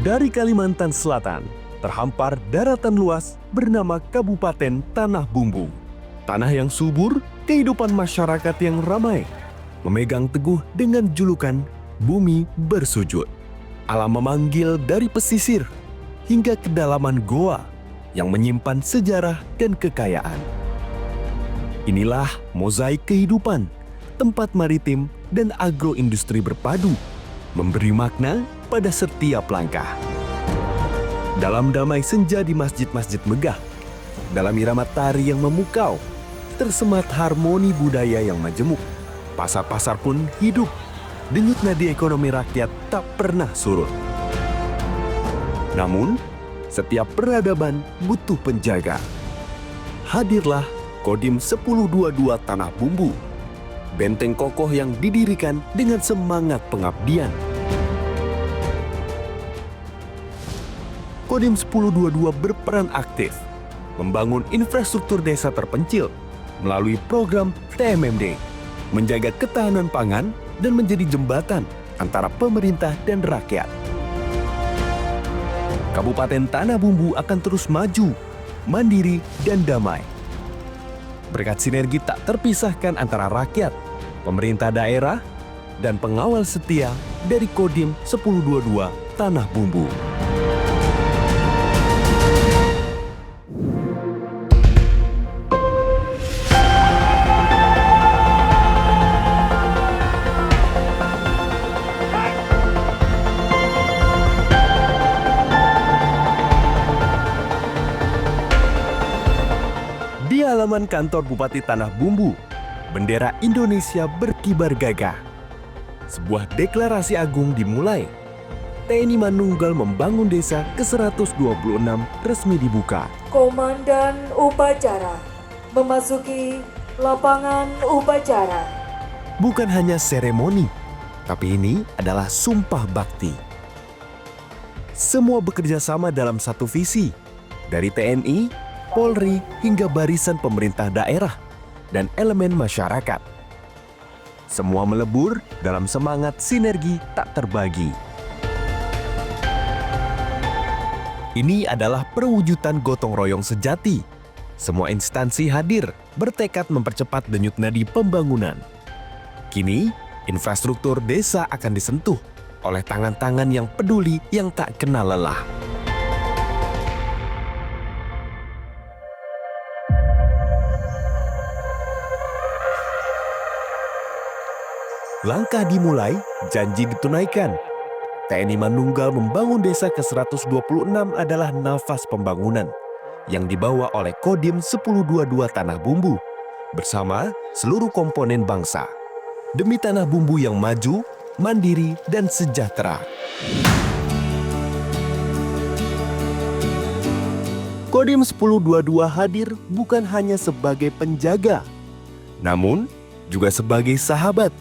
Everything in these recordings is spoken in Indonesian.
Dari Kalimantan Selatan, terhampar daratan luas bernama Kabupaten Tanah Bumbu. Tanah yang subur, kehidupan masyarakat yang ramai, memegang teguh dengan julukan Bumi Bersujud. Alam memanggil dari pesisir hingga kedalaman goa yang menyimpan sejarah dan kekayaan. Inilah mozaik kehidupan, tempat maritim dan agroindustri berpadu, memberi makna pada setiap langkah. Dalam damai senja di masjid-masjid megah, dalam irama tari yang memukau, tersemat harmoni budaya yang majemuk. Pasar-pasar pun hidup, denyut nadi ekonomi rakyat tak pernah surut. Namun, setiap peradaban butuh penjaga. Hadirlah Kodim 1022 Tanah Bumbu, benteng kokoh yang didirikan dengan semangat pengabdian. Kodim 1022 berperan aktif membangun infrastruktur desa terpencil melalui program TMMD, menjaga ketahanan pangan dan menjadi jembatan antara pemerintah dan rakyat. Kabupaten Tanah Bumbu akan terus maju, mandiri, dan damai. Berkat sinergi tak terpisahkan antara rakyat, pemerintah daerah, dan pengawal setia dari Kodim 1022 Tanah Bumbu. Di halaman kantor Bupati Tanah Bumbu, bendera Indonesia berkibar gagah. Sebuah deklarasi agung dimulai. TNI Manunggal membangun desa ke-126 resmi dibuka. Komandan upacara memasuki lapangan upacara. Bukan hanya seremoni, tapi ini adalah sumpah bakti. Semua bekerja sama dalam satu visi, dari TNI, Polri, hingga barisan pemerintah daerah dan elemen masyarakat. Semua melebur dalam semangat sinergi tak terbagi. Ini adalah perwujudan gotong royong sejati. Semua instansi hadir, bertekad mempercepat denyut nadi pembangunan. Kini, infrastruktur desa akan disentuh oleh tangan-tangan yang peduli yang tak kenal lelah. Langkah dimulai, janji ditunaikan. TNI Manunggal membangun desa ke-126 adalah nafas pembangunan yang dibawa oleh Kodim 1022 Tanah Bumbu bersama seluruh komponen bangsa demi Tanah Bumbu yang maju, mandiri, dan sejahtera. Kodim 1022 hadir bukan hanya sebagai penjaga, namun juga sebagai sahabat.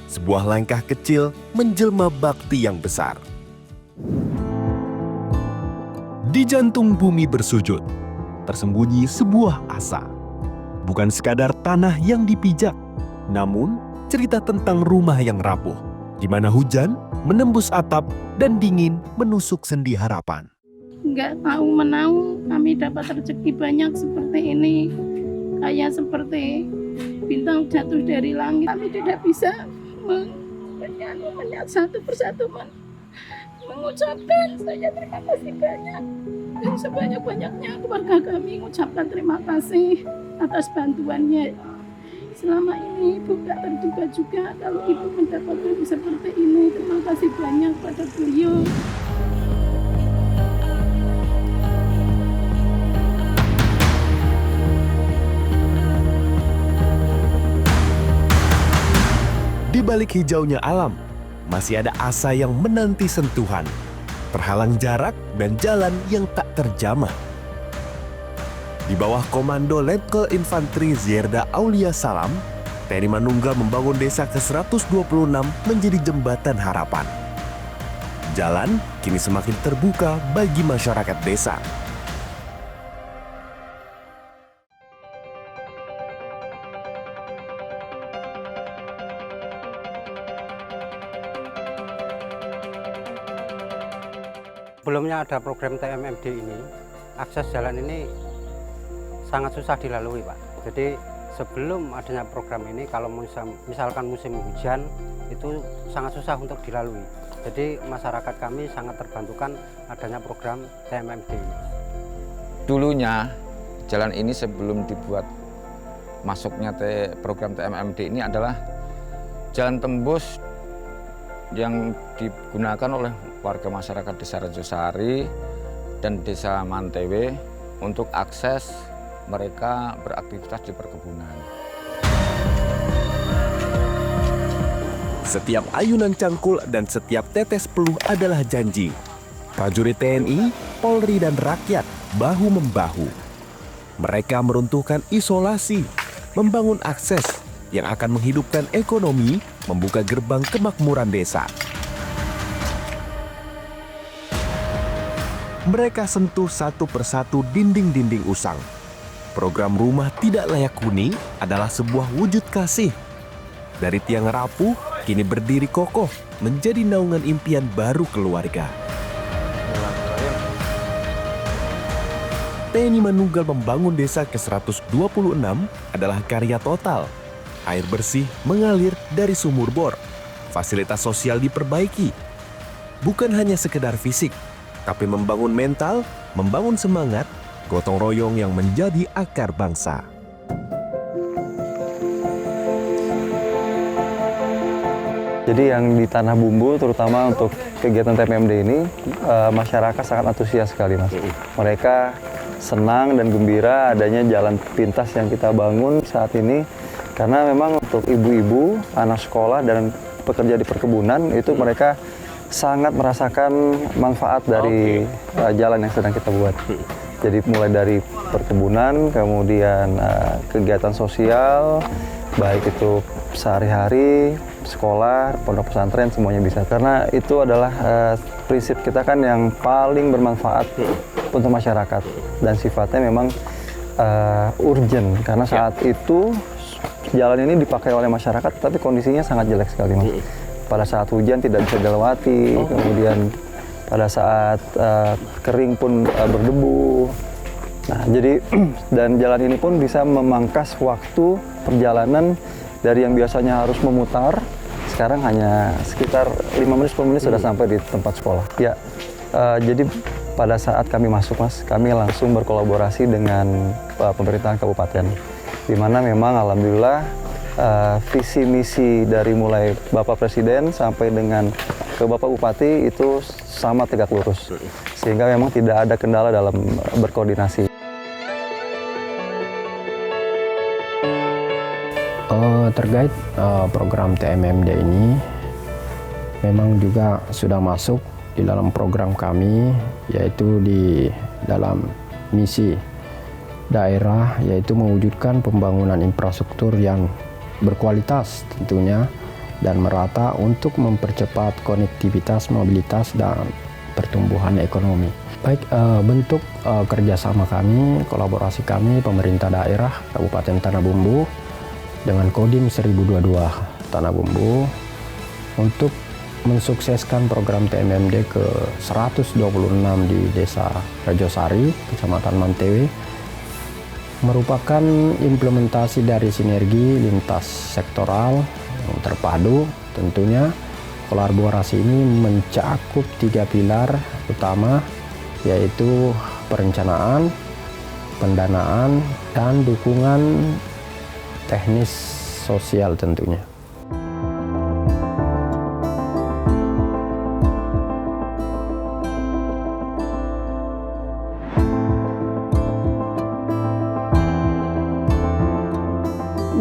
Sebuah langkah kecil menjelma bakti yang besar. Di jantung bumi bersujud, tersembunyi sebuah asa. Bukan sekadar tanah yang dipijak, namun cerita tentang rumah yang rapuh, di mana hujan menembus atap dan dingin menusuk sendi harapan. Nggak tahu menau kami dapat rezeki banyak seperti ini. Kayak seperti bintang jatuh dari langit. Kami tidak bisa menyanyi satu persatu mengucapkan saya terima kasih banyak dan sebanyak-banyaknya keluarga kami mengucapkan terima kasih atas bantuannya. Selama ini Ibu tak terduga juga kalau Ibu mendapatkan seperti ini. Terima kasih banyak pada beliau. Di balik hijaunya alam, masih ada asa yang menanti sentuhan, terhalang jarak dan jalan yang tak terjamah. Di bawah komando Letkol Infantri Zierda Aulia Salam, TNI Manunggal membangun desa ke-126 menjadi jembatan harapan. Jalan kini semakin terbuka bagi masyarakat desa. sebelumnya ada program TMMD ini, akses jalan ini sangat susah dilalui, Pak. Jadi sebelum adanya program ini, kalau misalkan musim hujan itu sangat susah untuk dilalui. Jadi masyarakat kami sangat terbantukan adanya program TMMD ini. Dulunya jalan ini sebelum dibuat masuknya program TMMD ini adalah jalan tembus yang digunakan oleh warga masyarakat Desa Rejosari dan Desa Mantewe untuk akses mereka beraktivitas di perkebunan. Setiap ayunan cangkul dan setiap tetes peluh adalah janji. Prajurit TNI, Polri, dan rakyat bahu-membahu. Mereka meruntuhkan isolasi, membangun akses yang akan menghidupkan ekonomi, membuka gerbang kemakmuran desa. Mereka sentuh satu persatu dinding-dinding usang. Program rumah tidak layak huni adalah sebuah wujud kasih. Dari tiang rapuh, kini berdiri kokoh menjadi naungan impian baru keluarga. TNI Manunggal membangun desa ke-126 adalah karya total. Air bersih mengalir dari sumur bor. Fasilitas sosial diperbaiki. Bukan hanya sekedar fisik, tapi membangun mental, membangun semangat, gotong royong yang menjadi akar bangsa. Jadi yang di Tanah Bumbu, terutama untuk kegiatan TMMD ini, masyarakat sangat antusias sekali, Mas. Mereka senang dan gembira adanya jalan pintas yang kita bangun saat ini, karena memang untuk ibu-ibu, anak sekolah, dan pekerja di perkebunan, itu mereka sangat merasakan manfaat dari jalan yang sedang kita buat. Jadi mulai dari perkebunan, kemudian kegiatan sosial, baik itu sehari-hari, sekolah, pondok pesantren, semuanya bisa. Karena itu adalah prinsip kita kan yang paling bermanfaat untuk masyarakat. Dan sifatnya memang urgent, karena saat itu jalan ini dipakai oleh masyarakat, tapi kondisinya sangat jelek sekali, Mas. Pada saat hujan tidak bisa dilewati, kemudian pada saat kering pun berdebu. Nah, jadi dan jalan ini pun bisa memangkas waktu perjalanan dari yang biasanya harus memutar, sekarang hanya sekitar 5 menit, 10 menit sudah sampai di tempat sekolah. Ya, jadi pada saat kami masuk, Mas, kami langsung berkolaborasi dengan pemerintahan kabupaten, di mana memang alhamdulillah visi misi dari mulai Bapak Presiden sampai dengan ke Bapak Bupati itu sama tegak lurus, sehingga memang tidak ada kendala dalam berkoordinasi. Terkait program TMMD ini memang juga sudah masuk di dalam program kami, yaitu di dalam misi daerah, yaitu mewujudkan pembangunan infrastruktur yang berkualitas tentunya dan merata untuk mempercepat konektivitas, mobilitas, dan pertumbuhan ekonomi. Baik, bentuk kerjasama kami, kolaborasi kami, pemerintah daerah Kabupaten Tanah Bumbu dengan Kodim 1022 Tanah Bumbu untuk mensukseskan program TMMD ke-126 di Desa Rejosari, Kecamatan Mantewe, merupakan implementasi dari sinergi lintas sektoral yang terpadu. Tentunya kolaborasi ini mencakup 3 pilar utama, yaitu perencanaan, pendanaan, dan dukungan teknis sosial tentunya.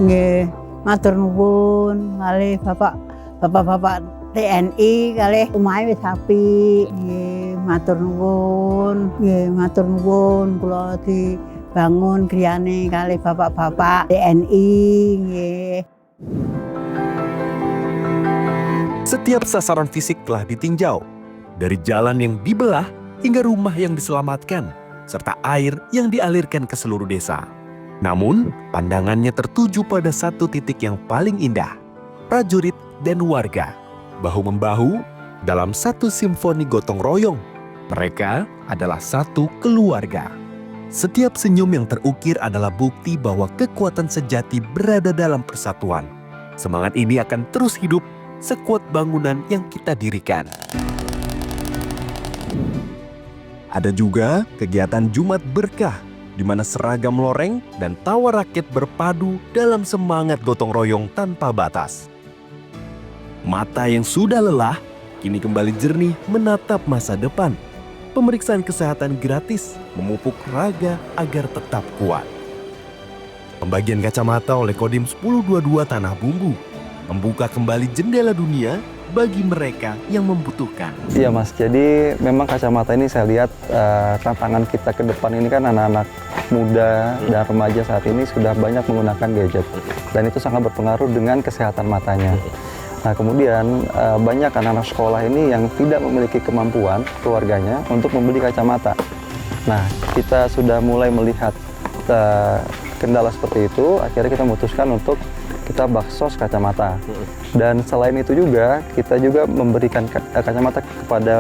Nggih, matur nuwun kalih Bapak TNI kalih omahe wis apik. Nggih, matur nuwun. Nggih, matur nuwun kula dibangun griyane kalih Bapak-bapak TNI nggih. Setiap sasaran fisik telah ditinjau, dari jalan yang dibelah hingga rumah yang diselamatkan, serta air yang dialirkan ke seluruh desa. Namun, pandangannya tertuju pada satu titik yang paling indah, prajurit dan warga. Bahu-membahu dalam satu simfoni gotong royong, Mereka adalah satu keluarga. Setiap senyum yang terukir adalah bukti bahwa kekuatan sejati berada dalam persatuan. Semangat ini akan terus hidup sekuat bangunan yang kita dirikan. Ada juga kegiatan Jumat Berkah, di mana seragam loreng dan tawa rakyat berpadu dalam semangat gotong royong tanpa batas. Mata yang sudah lelah, kini kembali jernih menatap masa depan. Pemeriksaan kesehatan gratis memupuk raga agar tetap kuat. Pembagian kacamata oleh Kodim 1022 Tanah Bumbu membuka kembali jendela dunia bagi mereka yang membutuhkan. Iya Mas, jadi memang kacamata ini saya lihat tantangan kita ke depan ini kan anak-anak muda dan remaja saat ini sudah banyak menggunakan gadget. Dan itu sangat berpengaruh dengan kesehatan matanya. Nah kemudian banyak anak-anak sekolah ini yang tidak memiliki kemampuan keluarganya untuk membeli kacamata. Nah kita sudah mulai melihat kendala seperti itu, akhirnya kita memutuskan untuk kita baksos kacamata. Dan selain itu juga, kita juga memberikan kacamata kepada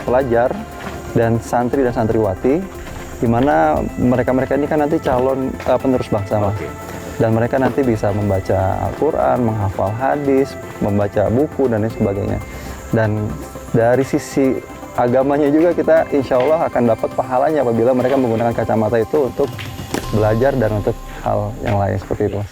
pelajar dan santri dan santriwati, di mana mereka-mereka ini kan nanti calon penerus bangsa, Mas. Dan mereka nanti bisa membaca Al-Quran, menghafal hadis, membaca buku, dan lain sebagainya. Dan dari sisi agamanya juga kita insya Allah akan dapat pahalanya apabila mereka menggunakan kacamata itu untuk belajar dan untuk hal yang lain seperti itu, Mas.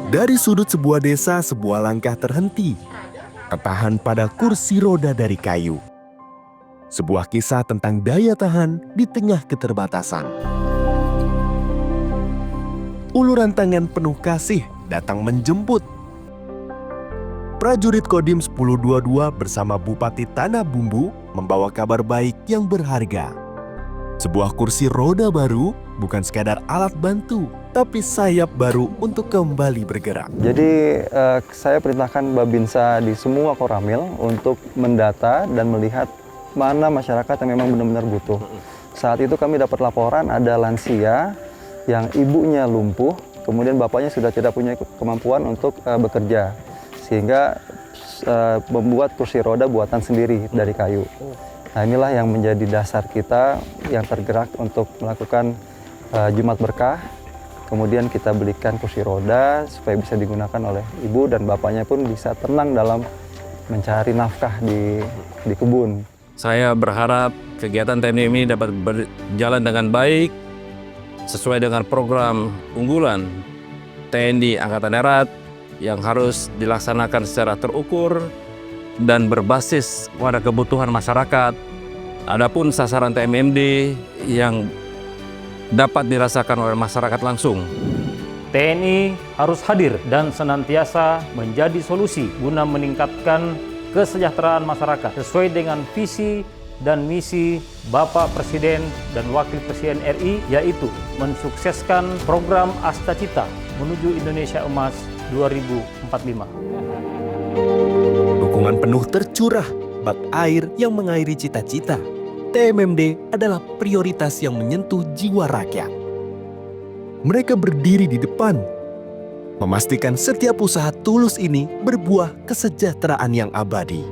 Dari sudut sebuah desa, sebuah langkah terhenti, tertahan pada kursi roda dari kayu. Sebuah kisah tentang daya tahan di tengah keterbatasan. Uluran tangan penuh kasih datang menjemput. Prajurit Kodim 1022 bersama Bupati Tanah Bumbu membawa kabar baik yang berharga. Sebuah kursi roda baru bukan sekadar alat bantu, tapi sayap baru untuk kembali bergerak. Jadi saya perintahkan Babinsa di semua koramil untuk mendata dan melihat mana masyarakat yang memang benar-benar butuh. Saat itu kami dapat laporan ada lansia yang ibunya lumpuh, kemudian bapaknya sudah tidak punya kemampuan untuk bekerja, sehingga membuat kursi roda buatan sendiri dari kayu. Nah inilah yang menjadi dasar kita yang tergerak untuk melakukan Jumat Berkah. Kemudian kita belikan kursi roda supaya bisa digunakan oleh ibu dan bapaknya pun bisa tenang dalam mencari nafkah di kebun. Saya berharap kegiatan TNI ini dapat berjalan dengan baik sesuai dengan program unggulan TNI Angkatan Darat yang harus dilaksanakan secara terukur dan berbasis pada kebutuhan masyarakat. Adapun sasaran TMMD yang dapat dirasakan oleh masyarakat langsung. TNI harus hadir dan senantiasa menjadi solusi guna meningkatkan kesejahteraan masyarakat sesuai dengan visi dan misi Bapak Presiden dan Wakil Presiden RI, yaitu mensukseskan program Asta Cita menuju Indonesia Emas 2045. Dukungan penuh tercurah, bak air yang mengairi cita-cita. TMMD adalah prioritas yang menyentuh jiwa rakyat. Mereka berdiri di depan, memastikan setiap usaha tulus ini berbuah kesejahteraan yang abadi.